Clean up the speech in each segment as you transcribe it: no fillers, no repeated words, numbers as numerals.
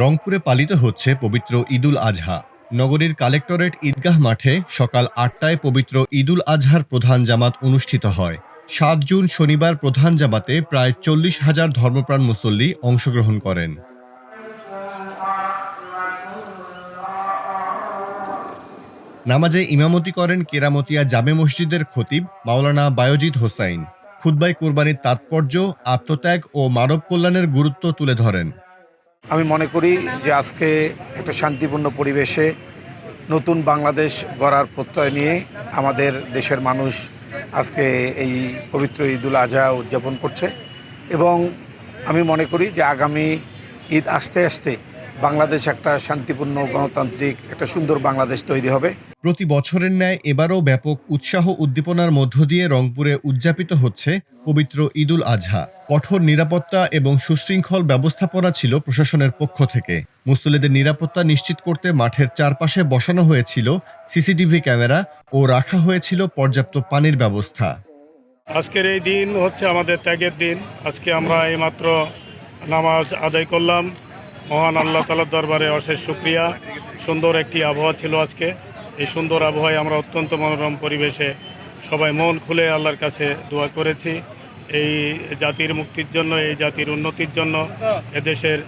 রংপুরে পালিত হচ্ছে পবিত্র ঈদুল আজহা। নগরীর কালেক্টরেট ঈদগাহ মাঠে সকাল ৮টায় পবিত্র ঈদুল আজহার প্রধান জামাত অনুষ্ঠিত হয়। ৭ জুন শনিবার প্রধান জামাতে প্রায় ৪০,০০০ ধর্মপ্রাণ মুসল্লি অংশগ্রহণ করেন। নামাজে ইমামতি করেন কেরামতিয়া জামে মসজিদের খতিব মাওলানা বায়েজিদ হোসাইন। খুতবায় কোরবানির তাৎপর্য, আত্মত্যাগ ও মানব কল্যাণের গুরুত্ব তুলে ধরেন। আমি মনে করি যে আজকে একটা শান্তিপূর্ণ পরিবেশে নতুন বাংলাদেশ গড়ার প্রত্যয় নিয়ে আমাদের দেশের মানুষ আজকে এই পবিত্র ঈদুল আজহা উদযাপন করছে এবং আমি মনে করি যে আগামী ঈদ আসতে আসতে বাংলাদেশ একটা শান্তিপূর্ণ গণতান্ত্রিক একটা সুন্দর বাংলাদেশ তৈরি হবে। প্রতি বছরের ন্যায় এবারও ব্যাপক উৎসাহ উদ্দীপনার মধ্য দিয়ে রংপুরে উদযাপিত হচ্ছে পবিত্র ঈদুল আজহা। কঠোর নিরাপত্তা এবং সুশৃঙ্খল ব্যবস্থাপনা ছিল প্রশাসনের পক্ষ থেকে। মুসল্লিদের নিরাপত্তা নিশ্চিত করতে মাঠের চারপাশে বসানো হয়েছিল সিসিটিভি ক্যামেরা ও রাখা হয়েছিল পর্যাপ্ত পানির ব্যবস্থা। আজকের এই দিন হচ্ছে আমাদের ত্যাগের দিন। আজকে আমরা এইমাত্র নামাজ আদায় করলাম। মহান আল্লাহ তাআলার দরবারে অশেষ শুকরিয়া। সুন্দর একটি আবহাওয়া ছিল আজকে। এই সুন্দর আবহাওয়ায় আমরা অত্যন্ত মনোরম পরিবেশে সবাই মন খুলে আল্লাহর কাছে দোয়া করেছি এই জাতির মুক্তির জন্য, এই জাতির উন্নতির জন্য, এদেশের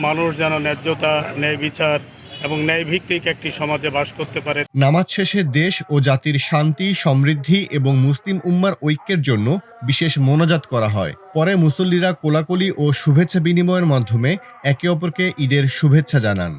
মানুষ যেন ন্যায্যতা, ন্যায় বিচার এবং ন্যায়ভিত্তিক একটি সমাজে বাস করতে পারে। নামাজ শেষে দেশ ও জাতির শান্তি, সমৃদ্ধি এবং মুসলিম উম্মার ঐক্যের জন্য বিশেষ মোনাজাত করা হয়। পরে মুসল্লিরা কোলাকুলি ও শুভেচ্ছা বিনিময়ের মাধ্যমে একে অপরকে ঈদের শুভেচ্ছা জানান।